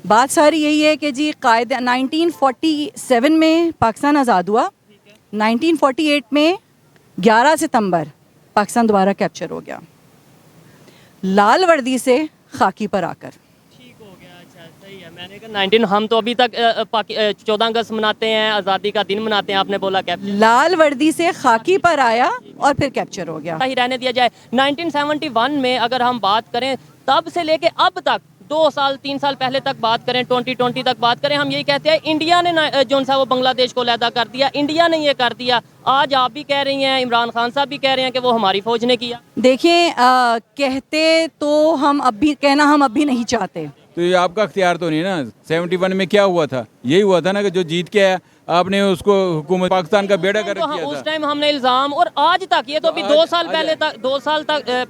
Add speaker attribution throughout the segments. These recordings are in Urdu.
Speaker 1: بات ساری یہی ہے کہ جی قائد 1947 میں پاکستان آزاد ہوا, 1948 میں 11 ستمبر پاکستان دوبارہ کیپچر ہو گیا, لال وردی سے خاکی پر آ کر.
Speaker 2: ٹھیک ہو گیا, اچھا صحیح ہے. میں نے کہا ہم تو ابھی تک 14 اگست مناتے ہیں, آزادی کا دن مناتے ہیں, آپ نے بولا کیپچر,
Speaker 1: لال وردی سے خاکی پر آیا اور پھر کیپچر ہو گیا.
Speaker 2: ہی رہنے دیا جائے. 1971 میں اگر ہم بات کریں تب سے لے کے اب تک 2 سال 3 سال پہلے تک بات کریں, 2020 تک بات کریں, ہم یہی کہتے ہیں انڈیا نے جو سا وہ بنگلہ دیش کو علیحدہ کر دیا, انڈیا نے یہ کر دیا. آج آپ بھی کہہ رہی ہیں, عمران خان صاحب بھی کہہ رہے ہیں کہ وہ ہماری فوج نے کیا.
Speaker 1: دیکھیں کہتے تو ہم اب بھی کہنا ہم اب بھی نہیں چاہتے.
Speaker 3: تو یہ آپ کا اختیار تو نہیں نا. 71 میں کیا ہوا تھا؟ یہی ہوا تھا نا کہ جو جیت کے آیا آپ نے اس کو حکومت پاکستان کا بیڑا گرک کیا تھا.
Speaker 2: اس ٹائم ہم نے الزام, اور آج تک, یہ تو ابھی 2 سال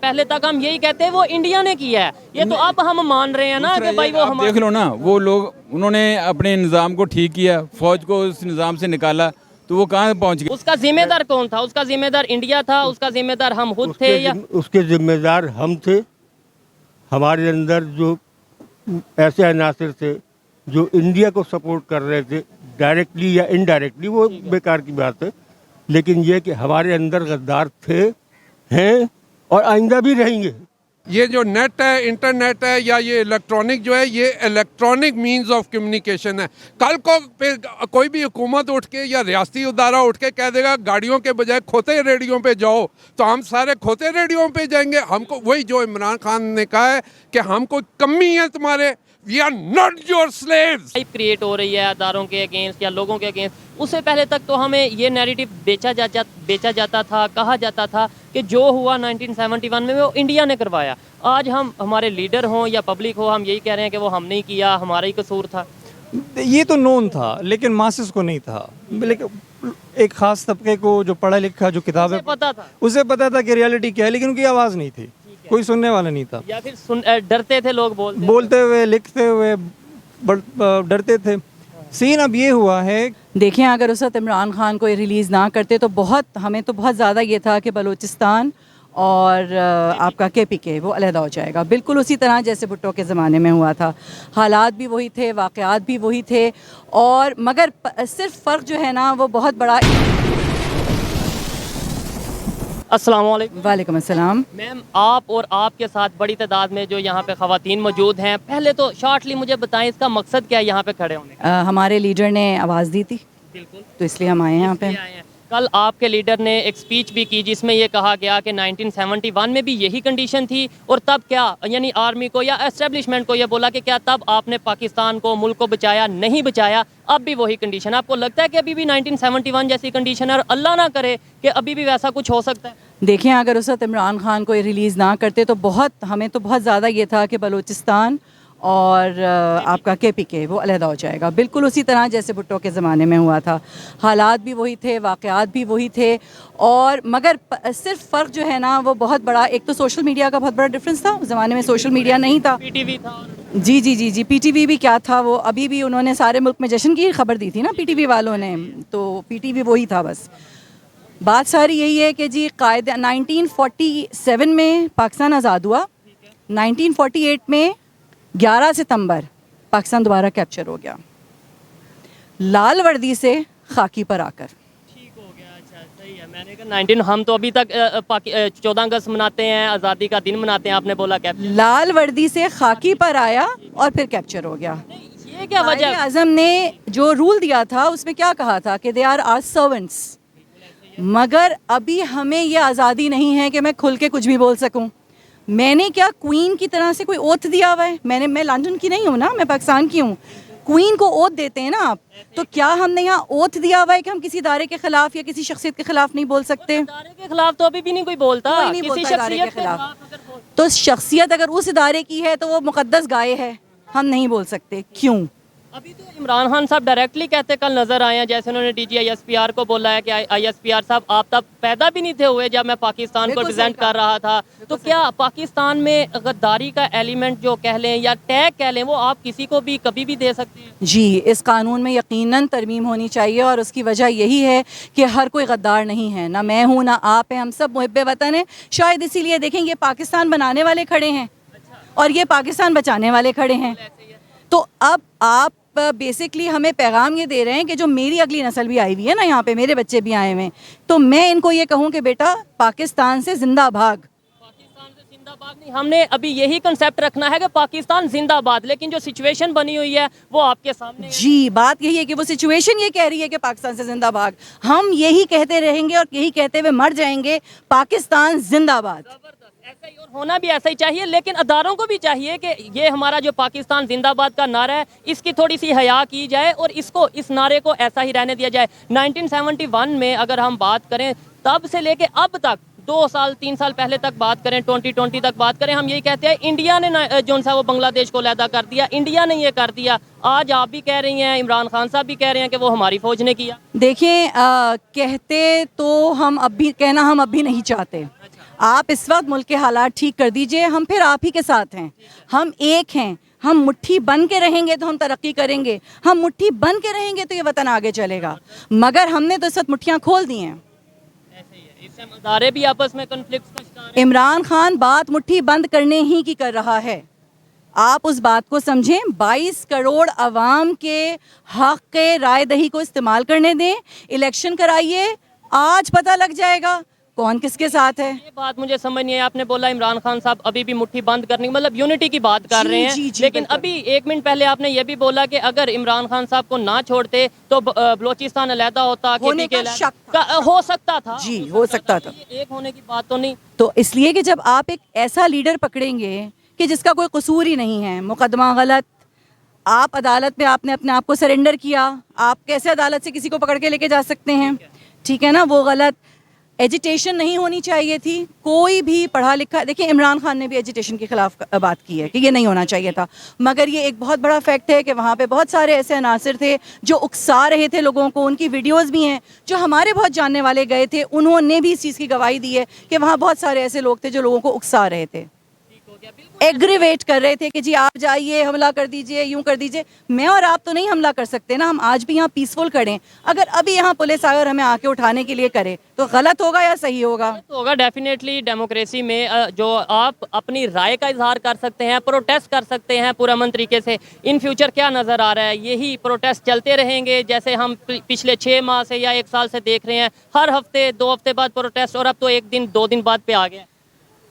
Speaker 2: پہلے تک ہم یہی کہتے ہیں وہ انڈیا نے کیا ہے. یہ تو اب ہم مان رہے ہیں نا کہ بھائی وہ
Speaker 3: آپ دیکھ لو نا, وہ لوگ انہوں نے اپنے نظام کو ٹھیک کیا, فوج کو اس نظام سے نکالا, تو وہ کہاں پہنچ گئے؟
Speaker 2: اس کا ذمہ دار کون تھا؟ اس کا ذمہ دار انڈیا تھا, اس کا ذمہ دار ہم خود تھے, یا
Speaker 4: اس کے ذمہ دار ہم تھے. ہمارے اندر جو ایسے عناصر تھے جو انڈیا کو سپورٹ کر رہے تھے ڈائریکٹلی یا انڈائریکٹلی, وہ بیکار کی بات ہے. لیکن یہ کہ ہمارے اندر غدار تھے, ہیں اور آئندہ بھی رہیں گے.
Speaker 5: یہ جو نیٹ ہے, انٹرنیٹ ہے, یا یہ الیکٹرانک جو ہے, یہ الیکٹرانک مینز آف کمیونیکیشن ہے. کل کو پھر کوئی بھی حکومت اٹھ کے یا ریاستی ادارہ اٹھ کے کہہ دے گا گاڑیوں کے بجائے کھوتے ریڈیو پہ جاؤ, تو ہم سارے کھوتے ریڈیو پہ جائیں گے. ہم کو وہی جو عمران خان نے کہا ہے کہ ہم کو کمی ہے تمہارے, we are not your slaves.
Speaker 2: Create ہو رہی ہے اداروں کے اگینسٹ یا لوگوں کے اگینسٹ. اس سے پہلے تک تو ہمیں یہ نیریٹو بیچا جاتا تھا, کہا جاتا تھا کہ جو ہوا 1971 میں وہ انڈیا نے کروایا. آج ہم ہمارے لیڈر ہوں یا پبلک ہو, ہم یہی کہہ رہے ہیں کہ وہ ہم نہیں کیا, ہمارا ہی قصور تھا.
Speaker 6: یہ تو نون تھا لیکن ماسس کو نہیں تھا. لیکن ایک خاص طبقے کو جو پڑھا لکھا, جو کتابیں
Speaker 2: پتا تھا,
Speaker 6: اسے پتا تھا کہ ریالٹی کیا ہے, لیکن ان کی آواز نہیں تھی, کوئی سننے والا نہیں تھا.
Speaker 2: یا پھر ڈرتے تھے لوگ
Speaker 6: بولتے ہوئے, لکھتے ہوئے ڈرتے تھے. سین اب یہ ہوا ہے,
Speaker 1: دیکھیں اگر اس وقت عمران خان کو یہ ریلیز نہ کرتے تو ہمیں تو بہت زیادہ یہ تھا کہ بلوچستان اور آپ کا KPK وہ علیحدہ ہو جائے گا, بالکل اسی طرح جیسے بھٹو کے زمانے میں ہوا تھا. حالات بھی وہی تھے, واقعات بھی وہی تھے, اور مگر صرف فرق جو ہے نا وہ بہت بڑا.
Speaker 2: السلام علیکم.
Speaker 1: وعلیکم السلام.
Speaker 2: میم, آپ اور آپ کے ساتھ بڑی تعداد میں جو یہاں پہ خواتین موجود ہیں, پہلے تو شارٹلی مجھے بتائیں اس کا مقصد کیا ہے یہاں پہ کھڑے ہونے کا؟
Speaker 1: ہمارے لیڈر نے آواز دی تھی,
Speaker 2: بالکل,
Speaker 1: تو اس لیے ہم آئے ہیں یہاں پہ.
Speaker 2: کل آپ کے لیڈر نے ایک سپیچ بھی کی جس میں یہ کہا گیا کہ 1971 میں بھی یہی کنڈیشن تھی, اور تب کیا, یعنی آرمی کو یا اسٹیبلشمنٹ کو یہ بولا کہ کیا تب آپ نے پاکستان کو, ملک کو بچایا؟ نہیں بچایا. اب بھی وہی کنڈیشن. آپ کو لگتا ہے کہ ابھی بھی 1971 جیسی کنڈیشن ہے, اور اللہ نہ کرے کہ ابھی بھی ویسا کچھ ہو سکتا ہے؟
Speaker 1: دیکھیں اگر اس وقت عمران خان کو یہ ریلیز نہ کرتے تو ہمیں تو بہت زیادہ یہ تھا کہ بلوچستان اور آپ کا KPK وہ علیحدہ ہو جائے گا, بالکل اسی طرح جیسے بھٹو کے زمانے میں ہوا تھا. حالات بھی وہی تھے, واقعات بھی وہی تھے, اور مگر صرف فرق جو ہے نا وہ بہت بڑا. ایک تو سوشل میڈیا کا بہت بڑا ڈفرینس تھا, اس زمانے میں سوشل میڈیا نہیں تھا.
Speaker 2: PTV تھا.
Speaker 1: جی PTV بھی کیا تھا, وہ ابھی بھی انہوں نے سارے ملک میں جشن کی خبر دی تھی نا PTV والوں نے, تو PTV وہی تھا بس. بات ساری یہی ہے کہ جی قائد 1947 میں پاکستان آزاد ہوا, 1948 میں 11 ستمبر پاکستان دوبارہ کیپچر ہو گیا, لال وردی سے خاکی پر آ کر.
Speaker 2: ٹھیک ہو گیا, اچھا صحیح ہے. میں نے کہا ہم تو ابھی تک 14 اگست مناتے ہیں, آزادی کا دن مناتے ہیں, آپ نے بولا کیپچر,
Speaker 1: لال وردی سے خاکی پر آیا اور پھر کیپچر ہو گیا.
Speaker 2: یہ کیا وجہ؟
Speaker 1: قائد اعظم نے جو رول دیا تھا اس میں کیا کہا تھا کہ دے آر آر سرونٹس, مگر ابھی ہمیں یہ آزادی نہیں ہے کہ میں کھل کے کچھ بھی بول سکوں. میں نے کیا کوئین کی طرح سے کوئی اوتھ دیا ہوا ہے؟ میں لندن کی نہیں ہوں نا, میں پاکستان کی ہوں. کوئین کو اوتھ دیتے ہیں نا آپ, تو کیا ہم نے یہاں اوتھ دیا ہوا ہے کہ ہم کسی ادارے کے خلاف یا کسی شخصیت کے خلاف نہیں بول سکتے؟
Speaker 2: ادارے کے خلاف تو ابھی بھی نہیں کوئی بولتا, کسی شخصیت کے خلاف.
Speaker 1: تو شخصیت اگر اس ادارے کی ہے تو وہ مقدس گائے ہے, ہم نہیں بول سکتے. کیوں؟
Speaker 2: ابھی تو عمران خان صاحب ڈائریکٹلی کہتے کل نظر آئے ہیں, جیسے انہوں نے DG ISPR کو بولا ہے کہ ISPR صاحب آپ تب پیدا بھی نہیں تھے ہوئے جب میں پاکستان کو ریپرزینٹ کر رہا تھا. تو کیا پاکستان میں غداری کا ایلیمنٹ جو کہہ لیں یا ٹیگ کہہ لیں وہ آپ کسی کو بھی کبھی بھی دے سکتے ہیں؟
Speaker 1: جی, اس قانون میں یقیناً ترمیم ہونی چاہیے, اور اس کی وجہ یہی ہے کہ ہر کوئی غدار نہیں ہے, نہ میں ہوں نہ آپ ہیں, ہم سب محب وطن ہیں. شاید اسی لیے دیکھیں یہ پاکستان بنانے والے کھڑے ہیں اور یہ پاکستان بچانے والے کھڑے ہیں. تو اب آپ بیسکلی ہمیں پیغام یہ دے رہے ہیں کہ جو میری اگلی نسل بھی آئی ہوئی ہے نا یہاں پہ, میرے بچے بھی آئے ہوئے ہیں, تو میں ان کو یہ کہوں کہ بیٹا پاکستان سے زندہ بھاگ.
Speaker 2: پاکستان سے زندہ باد نہیں, ہم نے ابھی یہی کنسیپٹ رکھنا ہے کہ پاکستان زندہ باد, لیکن جو سچویشن بنی ہوئی ہے وہ آپ کے سامنے ہے.
Speaker 1: جی بات یہی ہے کہ وہ سچویشن یہ کہہ رہی ہے کہ پاکستان سے زندہ بھاگ. ہم یہی کہتے رہیں گے اور یہی کہتے ہوئے مر جائیں گے, پاکستان زندہ باد.
Speaker 2: ایسا ہی, اور ہونا بھی ایسا ہی چاہیے, لیکن اداروں کو بھی چاہیے کہ یہ ہمارا جو پاکستان زندہ باد کا نعرہ ہے اس کی تھوڑی سی حیا کی جائے اور اس نعرے کو ایسا ہی رہنے دیا جائے. 1971 میں اگر ہم بات کریں تب سے لے کے اب تک 2 سال 3 سال پہلے تک بات کریں, 2020 تک بات کریں, ہم یہی کہتے ہیں انڈیا نے جو سا وہ بنگلہ دیش کو علیحدہ کر دیا, انڈیا نے یہ کر دیا. آج آپ بھی کہہ رہی ہیں, عمران خان صاحب بھی کہہ رہے ہیں کہ وہ ہماری فوج نے کیا.
Speaker 1: دیکھیں کہتے تو ہم اب بھی کہنا ہم اب بھی نہیں چاہتے. آپ اس وقت ملک کے حالات ٹھیک کر دیجئے, ہم پھر آپ ہی کے ساتھ ہیں, ہم ایک ہیں. ہم مٹھی بن کے رہیں گے تو ہم ترقی کریں گے, ہم مٹھی بن کے رہیں گے تو یہ وطن آگے چلے گا. مگر ہم نے تو اس وقت مٹھیاں کھول دی ہیں.
Speaker 2: اس سے ادارے بھی آپس میں کنفلکٹس کا شکار ہیں.
Speaker 1: عمران خان بات مٹھی بند کرنے ہی کی کر رہا ہے. آپ اس بات کو سمجھیں, 22 کروڑ عوام کے حق کے رائے دہی کو استعمال کرنے دیں, الیکشن کرائیے, آج پتہ لگ جائے گا کون کس کے ساتھ ہے.
Speaker 2: یہ بات مجھے سمجھ نہیں ہے, آپ نے بولا عمران خان صاحب ابھی بھی مٹھی بند کرنے مطلب یونٹی کی بات کر رہے ہیں, لیکن ابھی 1 منٹ پہلے آپ نے یہ بھی بولا کہ اگر عمران خان صاحب کو نہ چھوڑتے تو بلوچستان علیحدہ ہوتا,
Speaker 1: ہونے کا شک
Speaker 2: ہو سکتا تھا.
Speaker 1: جی ہو سکتا تھا.
Speaker 2: ایک ہونے کی بات تو نہیں.
Speaker 1: تو اس لیے کہ جب آپ ایک ایسا لیڈر پکڑیں گے کہ جس کا کوئی قصور ہی نہیں ہے, مقدمہ غلط, آپ عدالت میں آپ نے اپنے آپ کو سرنڈر کیا, آپ کیسے عدالت سے کسی کو پکڑ کے لے کے جا سکتے ہیں؟ ٹھیک ہے نا, وہ غلط. ایجیٹیشن نہیں ہونی چاہیے تھی. کوئی بھی پڑھا لکھا, دیکھیں عمران خان نے بھی ایجیٹیشن کے خلاف بات کی ہے کہ یہ نہیں ہونا چاہیے تھا, مگر یہ ایک بہت بڑا فیکٹ ہے کہ وہاں پہ بہت سارے ایسے عناصر تھے جو اکسا رہے تھے لوگوں کو. ان کی ویڈیوز بھی ہیں, جو ہمارے بہت جاننے والے گئے تھے انہوں نے بھی اس چیز کی گواہی دی ہے کہ وہاں بہت سارے ایسے لوگ تھے جو لوگوں کو اکسا رہے تھے, ایگریویٹ کر رہے تھے کہ جی آپ جائیے, حملہ کر دیجئے, یوں کر دیجئے. میں اور آپ تو نہیں حملہ کر سکتے نا, ہم آج بھی یہاں پیسفل کھڑے. اگر ابھی یہاں پولیس اگر ہمیں آ کے اٹھانے کے لیے کرے تو غلط ہوگا یا صحیح ہوگا؟
Speaker 2: ہوگا ڈیفینیٹلی. ڈیموکریسی میں جو آپ اپنی رائے کا اظہار کر سکتے ہیں, پروٹیسٹ کر سکتے ہیں پرامن طریقے سے. ان فیوچر کیا نظر آ رہا ہے, یہی پروٹیسٹ چلتے رہیں گے جیسے ہم پچھلے 6 ماہ سے یا 1 سال سے دیکھ رہے ہیں, ہر ہفتے 2 ہفتے بعد پروٹیسٹ, اور اب تو 1 دن 2 دن بعد پہ آ گیا.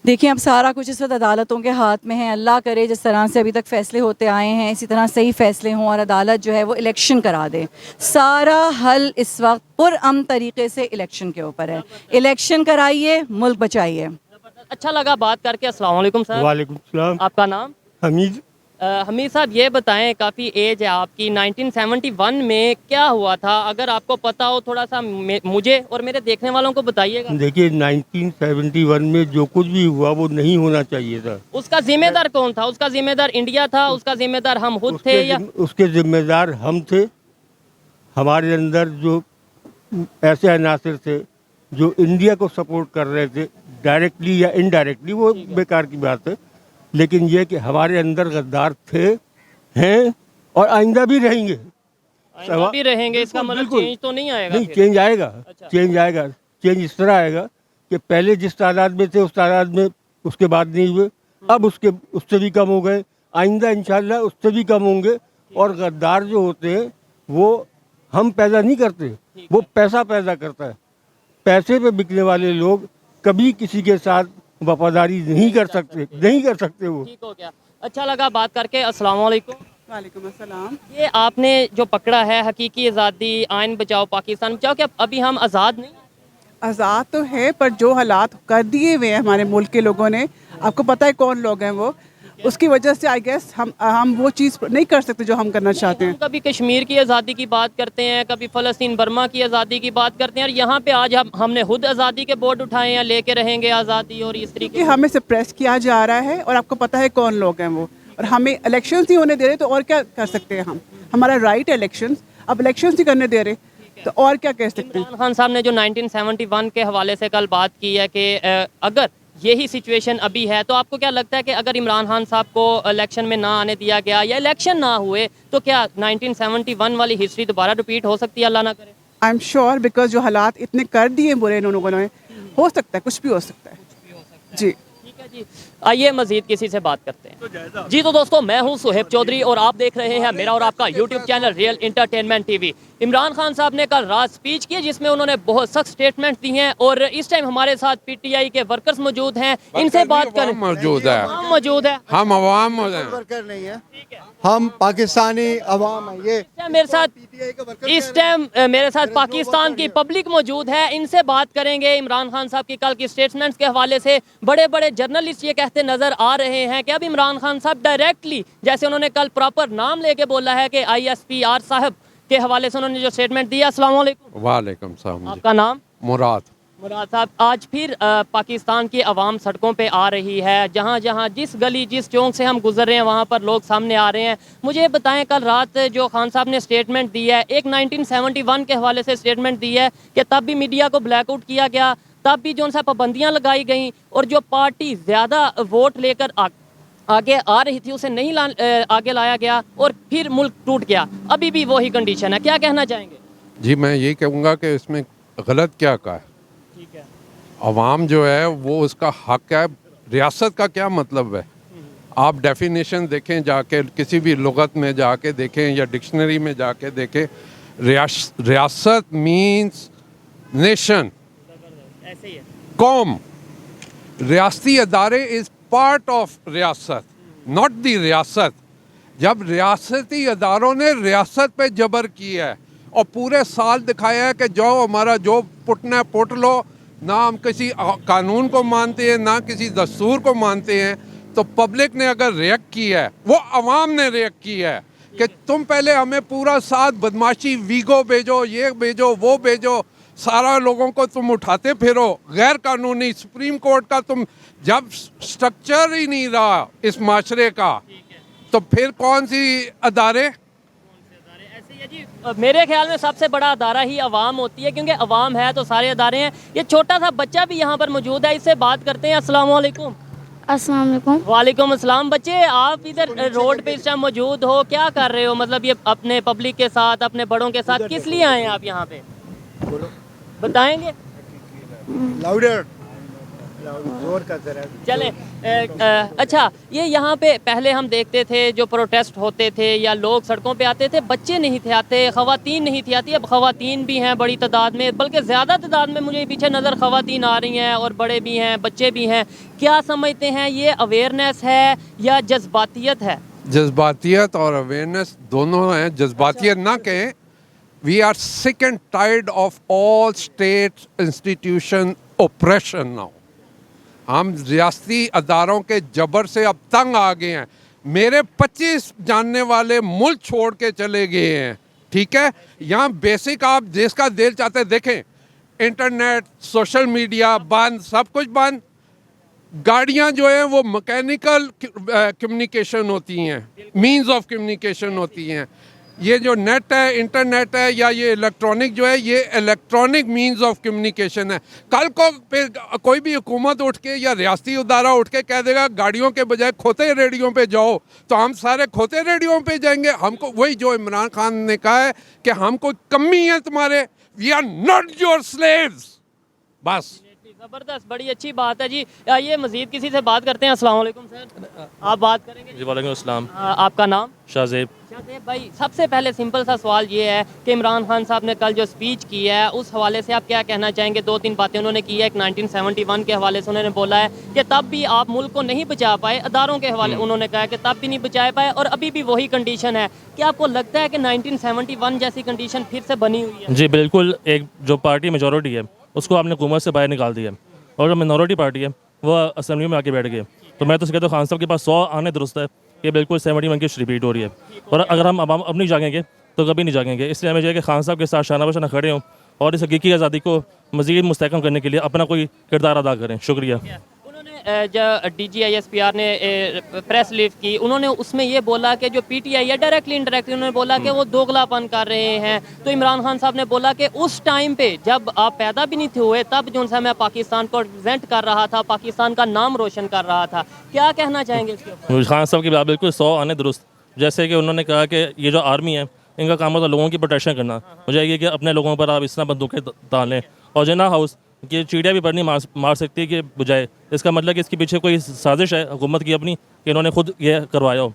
Speaker 1: دیکھیں اب سارا کچھ اس وقت عدالتوں کے ہاتھ میں ہے. اللہ کرے جس طرح سے ابھی تک فیصلے ہوتے آئے ہیں اسی طرح صحیح فیصلے ہوں اور عدالت جو ہے وہ الیکشن کرا دے. سارا حل اس وقت پرامن طریقے سے الیکشن کے اوپر ہے. الیکشن کرائیے, ملک بچائیے.
Speaker 2: اچھا لگا بات کر کے. السلام علیکم سر.
Speaker 4: وعلیکم السلام.
Speaker 2: آپ کا نام؟
Speaker 4: حمید.
Speaker 2: حمید صاحب یہ بتائیں, کافی ایج ہے آپ کی, 1971 میں کیا ہوا تھا؟ اگر آپ کو پتا ہو تھوڑا سا مجھے اور میرے دیکھنے والوں کو بتائیے گا.
Speaker 4: دیکھیے 1971 میں جو کچھ بھی ہوا وہ نہیں ہونا چاہیے تھا.
Speaker 2: اس کا ذمہ دار کون تھا؟ اس کا ذمہ دار انڈیا تھا, اس کا ذمہ دار ہم خود تھے, یا
Speaker 4: اس کے ذمہ دار ہم تھے. ہمارے اندر جو ایسے عناصر تھے جو انڈیا کو سپورٹ کر رہے تھے ڈائریکٹلی یا انڈائریکٹلی, وہ بیکار کی بات ہے, لیکن یہ کہ ہمارے اندر غدار تھے, ہیں اور آئندہ بھی رہیں گے.
Speaker 2: آئندہ بھی رہیں گے. اس کا مطلب چینج تو نہیں آئے گا؟
Speaker 4: نہیں, چینج آئے گا. چینج آئے گا. چینج اس طرح آئے گا کہ پہلے جس تعداد میں تھے اس تعداد میں اس کے بعد نہیں ہوئے, اب اس سے بھی کم ہو گئے, آئندہ انشاءاللہ اس سے بھی کم ہوں گے. اور غدار جو ہوتے ہیں وہ ہم پیدا نہیں کرتے, وہ پیسہ پیدا کرتا ہے. پیسے پہ بکنے والے لوگ کبھی کسی کے ساتھ وفاداری نہیں کر سکتے وہ.
Speaker 2: ٹھیک ہو گیا. اچھا لگا بات کر کے. السلام علیکم.
Speaker 7: وعلیکم السلام.
Speaker 2: یہ آپ نے جو پکڑا ہے حقیقی آزادی, آئین بچاؤ, پاکستان بچاؤ, کہ ابھی ہم آزاد نہیں ہیں؟
Speaker 7: آزاد تو ہے, پر جو حالات کر دیے ہوئے ہیں ہمارے ملک کے لوگوں نے, آپ کو پتہ ہے کون لوگ ہیں وہ, اس کی وجہ سے آئی گیس ہم وہ چیز نہیں کر سکتے جو ہم کرنا چاہتے ہیں.
Speaker 2: کبھی کشمیر کی آزادی کی بات کرتے ہیں, کبھی فلسطین برما کی آزادی کی بات کرتے ہیں, اور یہاں پہ آج ہم نے خود آزادی کے بورڈ اٹھائے ہیں, لے کے رہیں گے آزادی, اور اس طریقے
Speaker 7: کہ ہمیں سپریس کیا جا رہا ہے, اور آپ کو پتہ ہے کون لوگ ہیں وہ, اور ہمیں الیکشنز نہیں ہونے دے رہے, تو اور کیا کر سکتے ہیں ہم؟ ہمارا رائٹ ہے الیکشنز, اب الیکشنز نہیں کرنے دے رہے تو اور کیا کہہ سکتے ہیں؟
Speaker 2: عمران خان صاحب نے جو 1971 کے حوالے سے کل بات کی ہے کہ اگر یہی سچویشن ابھی ہے, تو آپ کو کیا لگتا ہے کہ اگر عمران خان صاحب کو الیکشن میں نہ آنے دیا گیا یا الیکشن نہ ہوئے تو کیا 1971 والی ہسٹری دوبارہ ریپیٹ ہو سکتی ہے؟ اللہ نہ کرے.
Speaker 7: آئی ایم شیور, بیکاز جو حالات اتنے کر دیے برے ان لوگوں نے, ہو سکتا ہے کچھ بھی ہو سکتا ہے. جی
Speaker 2: ٹھیک ہے جی, آئیے مزید کسی سے بات کرتے ہیں. جی تو دوستو, میں ہوں سہیب چودھری اور آپ دیکھ رہے ہیں میرا اور آپ کا YouTube channel real entertainment T V. Imran Khan صاحب نے کل رات سپیچ کی جس میں انہوں نے بہت سخت سٹیٹمنٹ دی ہیں, اور اس ٹائم ہمارے ساتھ پی ٹی آئی کے ورکرز موجود ہیں, ان سے بات کریں.
Speaker 5: موجود ہے,
Speaker 2: موجود ہے,
Speaker 5: ہم عوام ہیں.
Speaker 8: ورکر نہیں ہے, ہم پاکستانی عوام ہیں. یہ
Speaker 2: میرے ساتھ اس ٹائم میرے ساتھ پاکستان کی پبلک موجود ہے, ان سے بات کریں گے. عمران خان صاحب کی کل کی سٹیٹمنٹس کے حوالے سے بڑے بڑے جرنلسٹ یہ کہتے نظر آ رہے ہیں کہ اب عمران خان صاحب ڈائریکٹلی, جیسے انہوں نے کل پراپر نام لے کے بولا ہے کہ آئی ایس پی آر صاحب کے حوالے سے انہوں نے جو سٹیٹمنٹ دیا. السلام علیکم.
Speaker 5: وعلیکم السلام.
Speaker 2: آپ کا نام؟
Speaker 5: مراد.
Speaker 2: مراد صاحب, آج پھر پاکستان کی عوام سڑکوں پہ آ رہی ہے, جہاں جہاں جس گلی جس چونک سے ہم گزر رہے ہیں وہاں پر لوگ سامنے آ رہے ہیں. مجھے بتائیں, کل رات جو خان صاحب نے سٹیٹمنٹ دی ہے, ایک 1971 کے حوالے سے سٹیٹمنٹ دی ہے کہ تب بھی میڈیا کو بلیک آؤٹ کیا گیا, تب بھی جو پابندیاں لگائی گئیں, اور جو پارٹی زیادہ ووٹ لے کر آگے آ رہی تھی اسے نہیں آگے لایا گیا, اور پھر ملک ٹوٹ گیا. ابھی بھی وہی کنڈیشن ہے, کیا کہنا چاہیں گے؟
Speaker 5: جی میں یہی کہوں گا کہ اس میں غلط کیا کہا ہے.
Speaker 2: ٹھیک ہے,
Speaker 5: عوام جو ہے وہ اس کا حق ہے. ریاست کا کیا مطلب ہے؟ آپ ڈیفینیشن دیکھیں جا کے, کسی بھی لغت میں جا کے دیکھیں یا ڈکشنری میں جا کے دیکھیں. ریاست مینس نیشن,
Speaker 2: ایسے ہی ہے.
Speaker 5: قوم. ریاستی ادارے از پارٹ آف ریاست, ناٹ دی ریاست. جب ریاستی اداروں نے ریاست پہ جبر کیا ہے اور پورے سال دکھایا ہے کہ جو ہمارا جو پٹنا ہے پٹ لو, نہ ہم کسی قانون کو مانتے ہیں نہ کسی دستور کو مانتے ہیں, تو پبلک نے اگر ریئیکٹ کیا ہے, وہ عوام نے ریئیکٹ کیا ہے کہ تم پہلے ہمیں پورا ساتھ بدماشی, ویگو بھیجو, یہ بھیجو, وہ بھیجو, سارا لوگوں کو تم اٹھاتے پھرو غیر قانونی. سپریم کورٹ کا تم جب سٹرکچر ہی نہیں رہا اس معاشرے کا, تو پھر کون سی ادارے؟
Speaker 2: جی میرے خیال میں سب سے بڑا ادارہ ہی عوام ہوتی ہے, کیونکہ عوام ہے تو سارے ادارے ہیں. یہ چھوٹا سا بچہ بھی یہاں پر موجود ہے, اس سے بات کرتے ہیں. السلام علیکم.
Speaker 9: السلام علیکم.
Speaker 2: وعلیکم السلام. بچے آپ ادھر روڈ پہ اس ٹائم موجود ہو, کیا کر رہے ہو؟ مطلب یہ اپنے پبلک کے ساتھ, اپنے بڑوں کے ساتھ کس لیے آئے ہیں آپ یہاں پہ, بتائیں گے؟
Speaker 8: لاؤڈر زور کا ذرا
Speaker 2: چلیں. اچھا, یہ یہاں پہ پہلے ہم دیکھتے تھے جو پروٹیسٹ ہوتے تھے یا لوگ سڑکوں پہ آتے تھے, بچے نہیں تھے آتے, خواتین نہیں تھی آتی. اب خواتین بھی ہیں بڑی تعداد میں, بلکہ زیادہ تعداد میں مجھے پیچھے نظر خواتین آ رہی ہیں, اور بڑے بھی ہیں, بچے بھی ہیں. کیا سمجھتے ہیں, یہ اویئرنیس ہے یا جذباتیت ہے؟
Speaker 5: جذباتیت اور اویئرنیس دونوں ہیں. جذباتیت نہ کہیں. We are sick and tired of all state institution operation now. ہم ریاستی اداروں کے جبر سے اب تنگ آ گئے ہیں. میرے 25 جاننے والے ملک چھوڑ کے چلے گئے ہیں. ٹھیک ہے, یہاں بیسک آپ جس کا دل چاہتے دیکھیں, انٹرنیٹ, سوشل میڈیا بند, سب کچھ بند. گاڑیاں جو ہیں وہ مکینیکل کمیونیکیشن ہوتی ہیں, مینز آف کمیونیکیشن ہوتی ہیں. یہ جو نیٹ ہے, انٹرنیٹ ہے, یا یہ الیکٹرانک جو ہے, یہ الیکٹرانک مینز آف کمیونیکیشن ہے. کل کو پھر کوئی بھی حکومت اٹھ کے یا ریاستی ادارہ اٹھ کے کہہ دے گا گاڑیوں کے بجائے کھوتے ریڈیو پہ جاؤ, تو ہم سارے کھوتے ریڈیو پہ جائیں گے. ہم کو وہی جو عمران خان نے کہا ہے کہ ہم کوئی کمی ہے تمہارے, we are not your slaves. بس
Speaker 2: زبردست, بڑی اچھی بات ہے. جی آئیے مزید کسی سے بات کرتے ہیں. السلام علیکم سر, آپ بات کریں گے؟
Speaker 10: جی وعلیکم السلام.
Speaker 2: آپ کا نام؟
Speaker 10: شاہزیب.
Speaker 2: شاہزیب بھائی, سب سے پہلے سمپل سا سوال یہ ہے کہ عمران خان صاحب نے کل جو سپیچ کی ہے اس حوالے سے آپ کیا کہنا چاہیں گے؟ 2-3 باتیں انہوں نے کی ہے. ایک 1971 کے حوالے سے انہوں نے بولا ہے کہ تب بھی آپ ملک کو نہیں بچا پائے, اداروں کے حوالے انہوں نے کہا ہے کہ تب بھی نہیں بچا پائے, اور ابھی بھی وہی کنڈیشن ہے. کیا آپ کو لگتا ہے کہ 1971 جیسی کنڈیشن پھر سے بنی ہوئی ہے؟
Speaker 10: جی بالکل. ایک جو پارٹی میجورٹی ہے اس کو آپ نے حکومت سے باہر نکال دیا, اور جو منورٹی پارٹی ہے وہ اسمبلی میں آ کے بیٹھ گئے. تو میں تو کہتا ہوں خان صاحب کے پاس 100 آنے درست ہے کہ بالکل 71 کی ریپیٹ ہو رہی ہے, اور اگر ہم اب نہیں جاگیں گے تو کبھی نہیں جاگیں گے. اس لیے ہمیں چاہیے کہ خان صاحب کے ساتھ شانہ بشانہ کھڑے ہوں اور اس حقیقی آزادی کو مزید مستحکم کرنے کے لیے اپنا کوئی کردار ادا کریں. شکریہ.
Speaker 2: انہوں نے جو D G I S P R نے پریس ریلیف کی, انہوں نے اس میں یہ بولا کہ جو پی ٹی آئی ہے ڈائریکٹلی انڈائریکٹلی انہوں نے بولا کہ وہ دوگلا پن کر رہے ہیں. تو عمران خان صاحب نے بولا کہ اس ٹائم پہ جب آپ پیدا بھی نہیں تھے ہوئے, تب جو سا میں پاکستان کو ریپرزینٹ کر رہا تھا, پاکستان کا نام روشن کر رہا تھا. کیا کہنا چاہیں گے اس کے اوپر؟
Speaker 10: خان صاحب کی بات بالکل 100 آنے درست. جیسے کہ انہوں نے کہا کہ یہ جو آرمی ہے ان کا کام ہوتا ہے لوگوں کی پروٹیکشن کرنا. ہو جائے گی کہ اپنے لوگوں پر آپ اس طرح بندوقیں ڈالیں, اور جناح ہاؤس کہ چیڑیا بھی پڑھنی مار سکتی ہے کہ بجائے. اس کا مطلب کہ اس کے پیچھے کوئی سازش ہے حکومت کی اپنی کہ انہوں نے خود یہ کروایا ہو.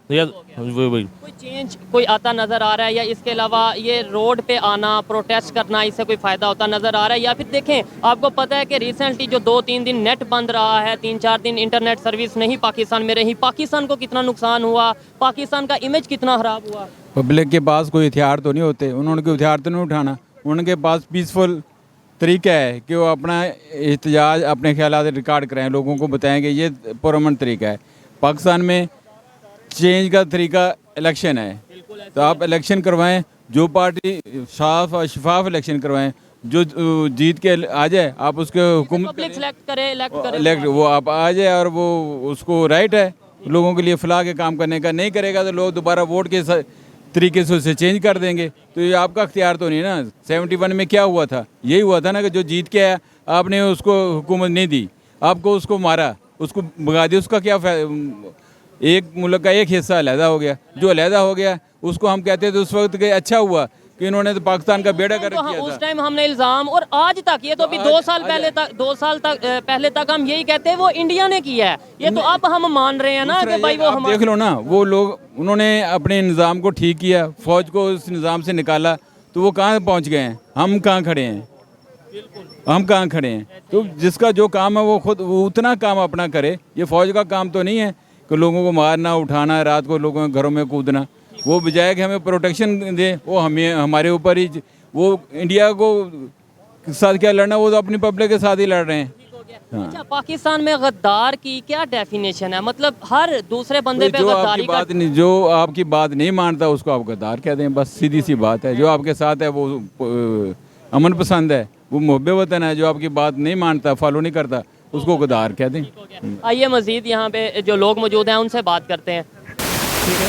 Speaker 2: کوئی چینج کوئی آتا نظر آ رہا ہے, یا اس کے علاوہ یہ روڈ پہ آنا, پروٹیسٹ کرنا, اس سے کوئی فائدہ ہوتا نظر آ رہا ہے؟ یا پھر دیکھیں, آپ کو پتہ ہے کہ ریسنٹلی جو 2-3 دن نیٹ بند رہا ہے, 3-4 دن انٹرنیٹ سروس نہیں پاکستان میں رہی, پاکستان کو کتنا نقصان ہوا, پاکستان کا امیج کتنا خراب ہوا.
Speaker 3: پبلک کے پاس کوئی ہتھیار تو نہیں ہوتے, انہوں نے کوئی ہتھیار تو نہیں اٹھانا. ان کے پاس پیسفل طریقہ ہے کہ وہ اپنا احتجاج, اپنے خیالات ریکارڈ کرائیں, لوگوں کو بتائیں کہ یہ پرامن طریقہ ہے. پاکستان میں چینج کا طریقہ الیکشن ہے, تو آپ الیکشن کروائیں, جو پارٹی صاف اور شفاف الیکشن کروائیں, جو جیت کے آ جائے آپ اس کے حکومت الیکٹ وہ آپ آ جائے, اور وہ اس کو رائٹ ہے لوگوں کے لیے فلاح کے کام کرنے کا. نہیں کرے گا تو لوگ دوبارہ ووٹ کے طریقے سے اسے چینج کر دیں گے. تو یہ آپ کا اختیار تو نہیں نا. 71 میں کیا ہوا تھا, یہی ہوا تھا نا کہ جو جیت کے آیا آپ نے اس کو حکومت نہیں دی, آپ کو اس کو مارا, اس کو بھگا دیا. اس کا کیا ایک ملک کا ایک حصہ علیحدہ ہو گیا, جو علیحدہ ہو گیا اس کو ہم کہتے ہیں تو اس وقت کہ اچھا ہوا کہ انہوں نے تو پاکستان کا بیڑا کر کیا تھا.
Speaker 2: اس ٹائم ہم نے الزام, اور آج تک, یہ تو ابھی 2 سال پہلے تک ہم یہی کہتے ہیں وہ انڈیا نے کیا ہے, یہ تو اب ہم مان رہے ہیں نا کہ بھائی وہ ہم
Speaker 3: دیکھ لو نا. وہ لوگ انہوں نے اپنے نظام کو ٹھیک کیا, فوج کو اس نظام سے نکالا, تو وہ کہاں پہنچ گئے ہیں, ہم کہاں کھڑے ہیں, ہم کہاں کھڑے ہیں. تو جس کا جو کام ہے وہ خود وہ اتنا کام اپنا کرے. یہ فوج کا کام تو نہیں ہے کہ لوگوں کو مارنا, اٹھانا, رات کو لوگوں کے گھروں میں کودنا. وہ بجائے کہ ہمیں پروٹیکشن دے, وہ ہمارے اوپر ہی, وہ انڈیا کو ساتھ کیا لڑنا, وہ تو اپنی پبلک کے ساتھ ہی لڑ رہے ہیں.
Speaker 2: اچھا, پاکستان میں غدار کی کیا ڈیفینیشن ہے؟ مطلب ہر دوسرے بندے پہ غداری کا,
Speaker 3: جو آپ کی بات نہیں مانتا اس کو آپ غدار کہہ دیں, بس سیدھی سی بات ہے. جو آپ کے ساتھ ہے وہ امن پسند ہے, وہ محب وطن ہے. جو آپ کی بات نہیں مانتا, فالو نہیں کرتا, اس کو غدار کہہ دیں.
Speaker 2: آئیے مزید یہاں پہ جو لوگ موجود ہیں ان سے بات کرتے ہیں. ٹھیک ہے,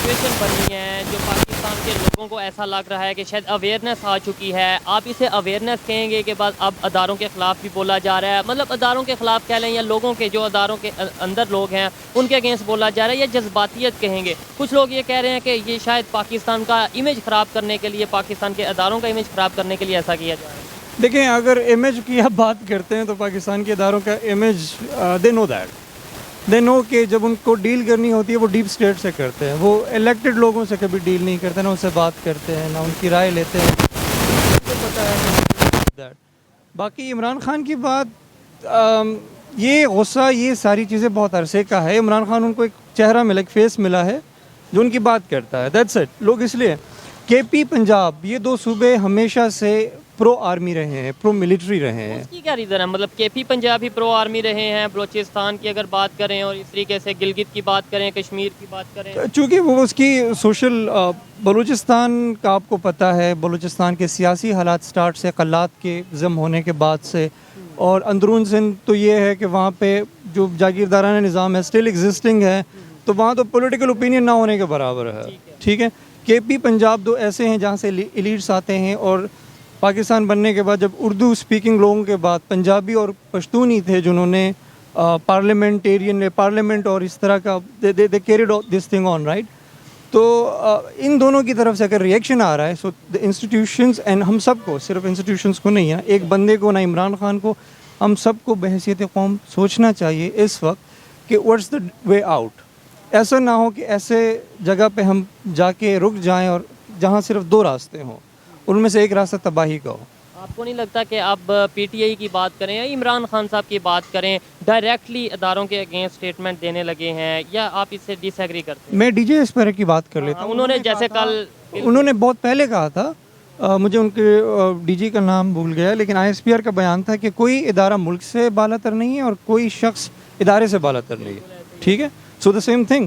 Speaker 2: سچویشن بنی ہے جو پاکستان کے لوگوں کو ایسا لگ رہا ہے کہ شاید اویئرنیس آ چکی ہے. آپ اسے اویئرنیس کہیں گے کہ بعد اب اداروں کے خلاف بھی بولا جا رہا ہے, مطلب اداروں کے خلاف کہہ لیں, یا لوگوں کے جو اداروں کے اندر لوگ ہیں ان کے اگینسٹ بولا جا رہا ہے, یا جذباتیت کہیں گے. کچھ لوگ یہ کہہ رہے ہیں کہ یہ شاید پاکستان کا امیج خراب کرنے کے لیے, پاکستان کے اداروں کا امیج خراب کرنے کے لیے ایسا کیا جا رہا ہے.
Speaker 6: دیکھیں, اگر امیج کی آپ بات کرتے ہیں تو پاکستان کے اداروں کا امیج دے نو دیٹ, دے نو کہ جب ان کو ڈیل کرنی ہوتی ہے وہ ڈیپ اسٹیٹ سے کرتے ہیں. وہ الیکٹڈ لوگوں سے کبھی ڈیل نہیں کرتے, نہ ان سے بات کرتے ہیں, نہ ان کی رائے لیتے ہیں. پتہ ہے باقی عمران خان کی بات, یہ غصہ, یہ ساری چیزیں بہت عرصے کا ہے. عمران خان ان کو ایک چہرہ ملا, ایک فیس ملا ہے جو ان کی بات کرتا ہے, دیٹس اٹ. لوگ اس لیے کے پی پنجاب, یہ 2 صوبے ہمیشہ سے پرو آرمی رہے ہیں, پرو ملٹری رہے ہیں.
Speaker 2: اس کی کیا ریزن ہے؟ مطلب کے پی پنجاب ہی پرو آرمی رہے ہیں, بلوچستان کی اگر بات کریں, اور اس طریقے سے گلگت کی بات کریں, کشمیر کی بات کریں,
Speaker 6: چونکہ وہ اس کی سوشل, بلوچستان کا آپ کو پتہ ہے, بلوچستان کے سیاسی حالات سٹارٹ سے قلات کے ضم ہونے کے بعد سے, اور اندرون سندھ تو یہ ہے کہ وہاں پہ جو جاگیردارانہ نظام ہے اسٹل ایگزسٹنگ ہے, تو وہاں تو پولیٹیکل اوپینین نہ ہونے کے برابر ہے. ٹھیک ہے, کے پی پنجاب 2 ایسے ہیں جہاں سے ایلیٹس آتے ہیں, اور پاکستان بننے کے بعد جب اردو اسپیکنگ لوگوں کے بعد پنجابی اور پشتون ہی تھے جنہوں نے پارلیمنٹ اور اس طرح کا they carried this thing on, right. تو ان دونوں کی طرف سے اگر ریئیکشن آ رہا ہے, سو دا انسٹیٹیوشنز, اینڈ ہم سب کو, صرف انسٹیٹیوشنز کو نہیں ہے, ایک بندے کو نہ عمران خان کو, ہم سب کو بحیثیت قوم سوچنا چاہیے اس وقت کہ واٹس دا وے آؤٹ. ایسا نہ ہو کہ ایسے جگہ پہ ہم جا کے رک جائیں اور جہاں صرف 2 راستے ہوں, ان میں سے ایک راستہ تباہی کا ہو.
Speaker 2: آپ کو نہیں لگتا کہ اب پی ٹی آئی کی بات کریں یا عمران خان صاحب کی بات کریں, ڈائریکٹلی اداروں کے اگینسٹ اسٹیٹمنٹ دینے لگے ہیں, یا آپ اس سے ڈس ایگری کرتے ہیں؟
Speaker 6: میں ڈی جے اسپیرر کی بات کر لیتا ہوں.
Speaker 2: انہوں نے جیسے کل,
Speaker 6: انہوں نے بہت پہلے کہا تھا, مجھے ان کے ڈی جی کا نام بھول گیا, لیکن آئی ایس پی آر کا بیان تھا کہ کوئی ادارہ ملک سے بالا تر نہیں ہے اور کوئی شخص ادارے سے بالا تر نہیں ہے. ٹھیک ہے, so the same thing,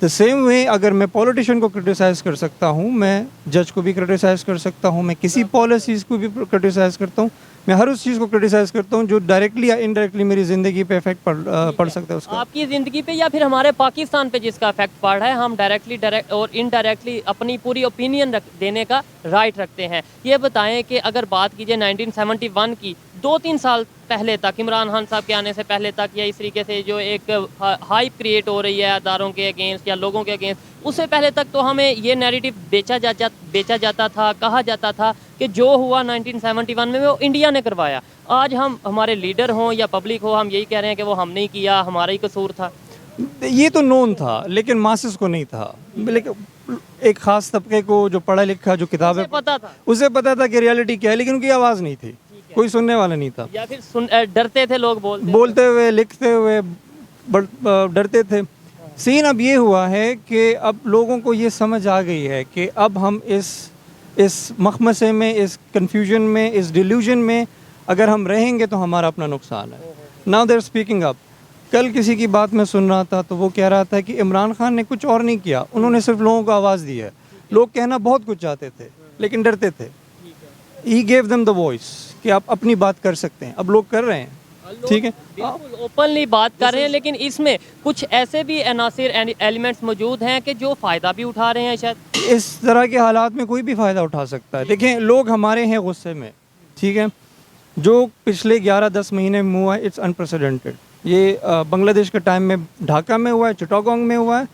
Speaker 6: the same way. اگر میں پولیٹیشین کو کرٹیسائز کر سکتا ہوں, میں جج کو بھی کرٹیسائز کر سکتا ہوں, میں کسی پالیسیز کو بھی کرٹیسائز کرتا ہوں, میں ہر اس چیز کو کرٹیسائز کرتا ہوں جو ڈائریکٹلی یا انڈائریکٹلی میری زندگی پہ افیکٹ پڑ سکتا ہے. اس کا
Speaker 2: آپ کی زندگی پہ یا پھر ہمارے پاکستان پہ جس کا افیکٹ پڑ رہا ہے, ہم ڈائریکٹلی اور انڈائریکٹلی اپنی پوری اوپینین دینے کا رائٹ رکھتے ہیں. یہ بتائیں کہ اگر بات کیجیے 1971 کی, 2-3 سال پہلے تک عمران خان صاحب کے آنے سے پہلے تک یا اس طریقے سے جو ایک ہائپ کریٹ ہو رہی ہے اداروں کے اگینسٹ یا لوگوں کے اگینسٹ, اس سے پہلے تک تو ہمیں یہ نیریٹو بیچا جاتا تھا, کہا جاتا تھا کہ جو ہوا 1971 میں وہ انڈیا نے کروایا. آج ہم ہمارے لیڈر ہوں یا پبلک ہو, ہم یہی کہہ رہے ہیں کہ وہ ہم نے کیا, ہمارا ہی قصور تھا.
Speaker 6: یہ تو نون تھا لیکن ماسس کو نہیں تھا. لیکن ایک خاص طبقے کو جو پڑھا لکھا, جو کتابیں
Speaker 2: پتا تھا,
Speaker 6: اسے پتا تھا کہ ریالٹی کیا ہے, لیکن ان کی آواز نہیں تھی, کوئی سننے والا نہیں تھا.
Speaker 2: یا پھر ڈرتے تھے لوگ
Speaker 6: بولتے ہوئے, لکھتے ہوئے ڈرتے تھے. سین اب یہ ہوا ہے کہ اب لوگوں کو یہ سمجھ آ گئی ہے کہ اب ہم اس مخمسے میں, اس کنفیوژن میں, اس ڈیلیوژن میں اگر ہم رہیں گے تو ہمارا اپنا نقصان ہے. ناؤ دے آر اسپیکنگ اپ. کل کسی کی بات میں سن رہا تھا تو وہ کہہ رہا تھا کہ عمران خان نے کچھ اور نہیں کیا, انہوں نے صرف لوگوں کو آواز دی ہے. لوگ کہنا بہت کچھ چاہتے تھے لیکن ڈرتے تھے. ہی گیو دم دا وائس کہ آپ اپنی بات کر سکتے ہیں. اب لوگ کر رہے ہیں, ٹھیک ہے,
Speaker 2: بالکل اوپنلی بات کر رہے ہیں, لیکن اس میں کچھ ایسے بھی عناصر ایلیمنٹس موجود ہیں کہ جو فائدہ بھی اٹھا رہے ہیں. شاید
Speaker 6: اس طرح کے حالات میں کوئی بھی فائدہ اٹھا سکتا ہے. دیکھیں لوگ ہمارے ہیں غصے میں, ٹھیک ہے, جو پچھلے 11-10 مہینے میں ہوا ہے اٹس انپریسیڈنٹڈ. یہ بنگلہ دیش کے ٹائم میں ڈھاکہ میں ہوا ہے, چٹاگانگ میں ہوا ہے,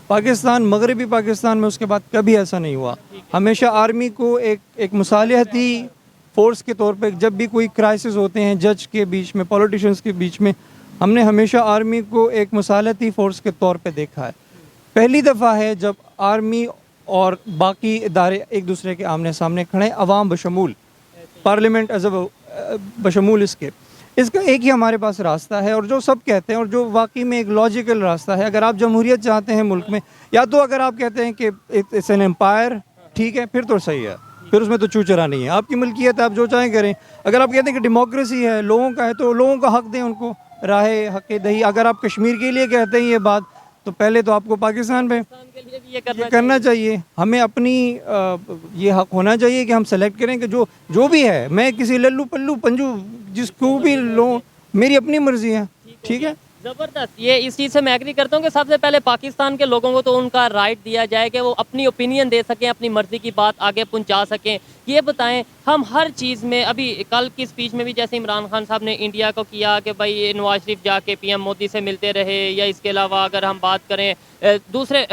Speaker 6: پاکستان, مغربی پاکستان میں اس کے بعد کبھی ایسا نہیں ہوا. ہمیشہ آرمی کو ایک مصالحتی فورس کے طور پہ جب بھی کوئی کرائسس ہوتے ہیں جج کے بیچ میں, پولیٹیشنز کے بیچ میں, ہم نے ہمیشہ آرمی کو ایک مصالحتی فورس کے طور پہ دیکھا ہے. پہلی دفعہ ہے جب آرمی اور باقی ادارے ایک دوسرے کے آمنے سامنے کھڑے, عوام بشمول, پارلیمنٹ بشمول اس کا ایک ہی ہمارے پاس راستہ ہے, اور جو سب کہتے ہیں اور جو واقعی میں ایک لاجیکل راستہ ہے. اگر آپ جمہوریت چاہتے ہیں ملک میں, یا تو اگر آپ کہتے ہیں کہ اٹس این امپائر, ٹھیک ہے, پھر تو صحیح ہے, پھر اس میں تو چوچرا نہیں ہے, آپ کی ملکیت ہے, آپ جو چاہیں کریں. اگر آپ کہتے ہیں کہ ڈیموکریسی ہے, لوگوں کا ہے, تو لوگوں کا حق دیں ان کو, راہ حق دہی. اگر آپ کشمیر کے لیے کہتے ہیں یہ بات, تو پہلے تو آپ کو پاکستان پہ یہ کرنا چاہیے. ہمیں اپنی یہ حق ہونا چاہیے کہ ہم سلیکٹ کریں کہ جو بھی ہے, میں کسی للو پلو پنجو جس کو بھی لوں, میری اپنی مرضی ہے, ٹھیک ہے.
Speaker 2: زبردست. یہ اس چیز سے میں ایگری کرتا ہوں کہ سب سے پہلے پاکستان کے لوگوں کو تو ان کا رائٹ دیا جائے کہ وہ اپنی اوپینین دے سکیں, اپنی مرضی کی بات آگے پہنچا سکیں. یہ بتائیں, ہم ہر چیز میں, ابھی کل کی اسپیچ میں بھی جیسے عمران خان صاحب نے انڈیا کو کیا کہ بھائی نواز شریف جا کے پی ایم مودی سے ملتے رہے, یا اس کے علاوہ اگر ہم بات کریں دوسرے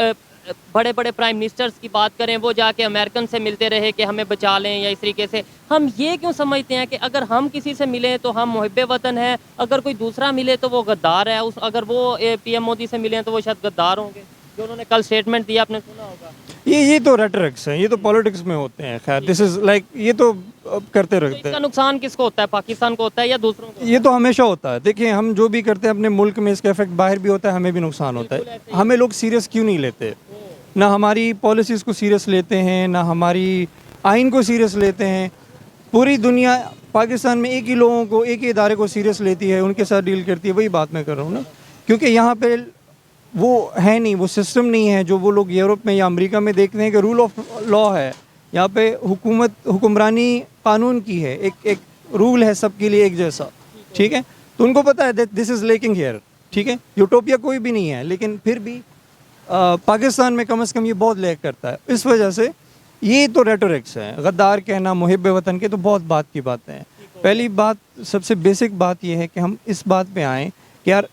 Speaker 2: بڑے بڑے پرائم منسٹرز کی بات کریں, وہ جا کے امریکن سے ملتے رہے کہ ہمیں بچا لیں, یا اس طریقے سے ہم یہ کیوں سمجھتے ہیں کہ اگر ہم کسی سے ملیں تو ہم محب وطن ہیں, اگر کوئی دوسرا ملے تو وہ غدار ہے, اگر وہ پی ایم مودی سے ملیں تو وہ شاید غدار ہوں گے, جو انہوں نے کل اسٹیٹمنٹ دیا, آپ نے سنا ہوگا.
Speaker 6: یہ تو ریٹرکس ہیں, یہ تو پالیٹکس میں ہوتے ہیں. خیر دس از لائک, یہ تو کرتے رہتے ہیں.
Speaker 2: اس کا نقصان کس کو ہوتا ہے, پاکستان کو ہوتا ہے یا دوسروں کو؟
Speaker 6: یہ تو ہمیشہ ہوتا ہے. دیکھیں ہم جو بھی کرتے ہیں اپنے ملک میں, اس کا افیکٹ باہر بھی ہوتا ہے, ہمیں بھی نقصان ہوتا ہے. ہمیں لوگ سیریس کیوں نہیں لیتے؟ نہ ہماری پالیسیز کو سیریس لیتے ہیں, نہ ہماری آئین کو سیریس لیتے ہیں. پوری دنیا پاکستان میں ایک ہی لوگوں کو, ایک ہی ادارے کو سیریس لیتی ہے, ان کے ساتھ ڈیل کرتی ہے. وہی بات میں کر رہا ہوں نا, کیونکہ یہاں پہ وہ ہے نہیں, وہ سسٹم نہیں ہے جو وہ لوگ یورپ میں یا امریکہ میں دیکھتے ہیں کہ رول آف لا ہے. یہاں پہ حکمرانی قانون کی ہے, ایک رول ہے سب کے لیے ایک جیسا, ٹھیک ہے. تو ان کو پتہ ہے دس از لیکنگ ہیئر, ٹھیک ہے. یوٹوپیا کوئی بھی نہیں ہے, لیکن پھر بھی پاکستان میں کم از کم یہ بہت لیک کرتا ہے. اس وجہ سے یہ تو ریٹورکس ہیں. غدار کہنا محب وطن کے تو بہت بات کی باتیں ہیں. پہلی بات, سب سے بیسک بات یہ ہے کہ ہم اس بات پہ آئیں کہ یار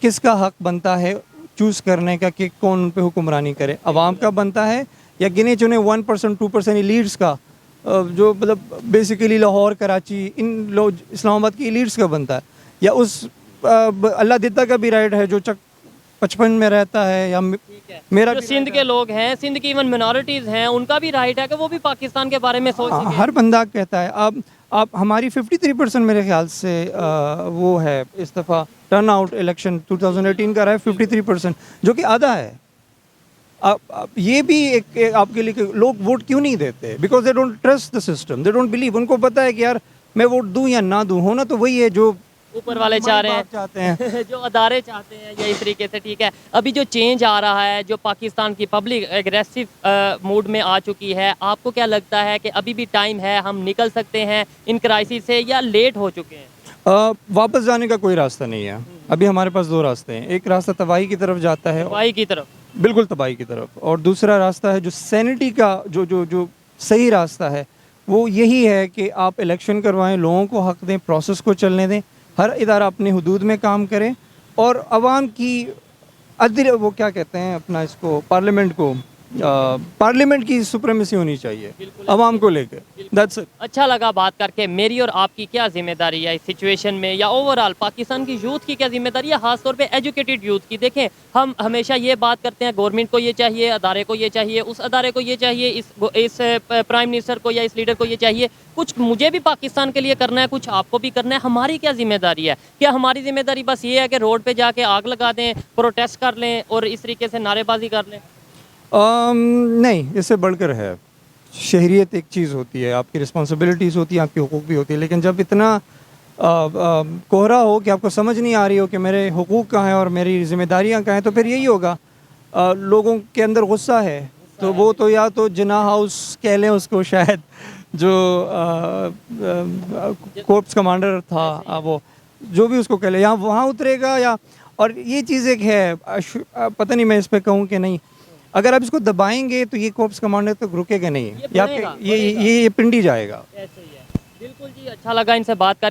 Speaker 6: کس کا حق بنتا ہے چوز کرنے کا کہ کون ان پہ حکمرانی کرے. عوام کا بنتا ہے یا گنے چنے 1% 2% ایلیٹس کا, جو مطلب بیسیکلی لاہور, کراچی, ان لوگ اسلام آباد کی ایلیٹس کا بنتا ہے, یا اس اللہ دیتا کا بھی رائٹ ہے جو 55 میں رہتا ہے, یا میرا
Speaker 2: جو سندھ کے لوگ ہیں, سندھ کی ایون منارٹیز ہیں, ان کا بھی رائٹ ہے کہ وہ بھی پاکستان کے بارے میں سوچ سکیں.
Speaker 6: ہر بندہ کہتا ہے. آپ ہماری 53% میرے خیال سے وہ ہے اس دفعہ ٹرن آؤٹ الیکشن 2018 کا رہا ہے 53%, جو کہ آدھا ہے. یہ بھی ایک آپ کے لیے کہ لوگ ووٹ کیوں نہیں دیتے, because they don't trust the system, they don't believe. ان کو پتہ ہے کہ یار میں ووٹ دوں یا نہ دوں, ہونا تو وہی ہے جو
Speaker 2: اوپر والے چاہ رہے ہیں, جو ادارے چاہتے ہیں, یا اس طریقے سے. ٹھیک ہے, ابھی جو چینج آ رہا ہے, جو پاکستان کی پبلک ایگریسو موڈ میں آ چکی ہے, آپ کو کیا لگتا ہے کہ ابھی بھی ٹائم ہے, ہم نکل سکتے ہیں ان کرائسس سے, یا لیٹ ہو چکے ہیں؟
Speaker 6: واپس جانے کا کوئی راستہ نہیں ہے. ابھی ہمارے پاس دو راستے ہیں. ایک راستہ تباہی کی طرف جاتا ہے,
Speaker 2: تباہی کی طرف,
Speaker 6: بالکل تباہی کی طرف, اور دوسرا راستہ ہے جو سینٹی کا جو صحیح راستہ ہے, وہ یہی ہے کہ آپ الیکشن کروائیں, لوگوں کو حق دیں, پروسیس کو چلنے دیں, ہر ادارہ اپنے حدود میں کام کرے, اور عوام کی وہ کیا کہتے ہیں اپنا اس کو, پارلیمنٹ کی سپریمیسی ہونی چاہیے عوام کو لے کے. That's it.
Speaker 2: اچھا لگا بات کر کے. میری اور آپ کی کیا ذمہ داری ہے اس سچویشن میں, یا اوور آل پاکستان کی یوتھ کی کیا ذمہ داری ہے, خاص طور پہ ایجوکیٹڈ یوتھ کی؟ دیکھیں ہم ہمیشہ یہ بات کرتے ہیں گورنمنٹ کو یہ چاہیے, ادارے کو یہ چاہیے, اس ادارے کو یہ چاہیے, اس پرائم منسٹر کو یا اس لیڈر کو یہ چاہیے. کچھ مجھے بھی پاکستان کے لیے کرنا ہے, کچھ آپ کو بھی کرنا ہے. ہماری کیا ذمہ داری ہے؟ کیا ہماری ذمہ داری بس یہ ہے کہ روڈ پہ جا کے آگ لگا دیں, پروٹیسٹ کر لیں اور اس طریقے سے نعرے بازی کر لیں؟
Speaker 6: نہیں, اس سے بڑھ کر ہے. شہریت ایک چیز ہوتی ہے, آپ کی رسپانسبلٹیز ہوتی ہیں, آپ کے حقوق بھی ہوتی ہے, لیکن جب اتنا کوہرا ہو کہ آپ کو سمجھ نہیں آ رہی ہو کہ میرے حقوق کہاں ہیں اور میری ذمہ داریاں کہاں ہیں, تو پھر یہی ہوگا. لوگوں کے اندر غصہ ہے تو وہ تو یا تو جناح ہاؤس کہہ لیں اس کو, شاید جو کورپس کمانڈر تھا وہ جو بھی اس کو کہہ لیں, یا وہاں اترے گا, یا اور یہ چیز ایک ہے, پتہ نہیں میں اس پہ کہوں کہ نہیں, اگر آپ اس کو دبائیں گے تو یہ کورپس کمانڈر تک رکے گا نہیں, یہ پنڈی جائے گا.
Speaker 2: بالکل جی, اچھا لگا ان سے بات کر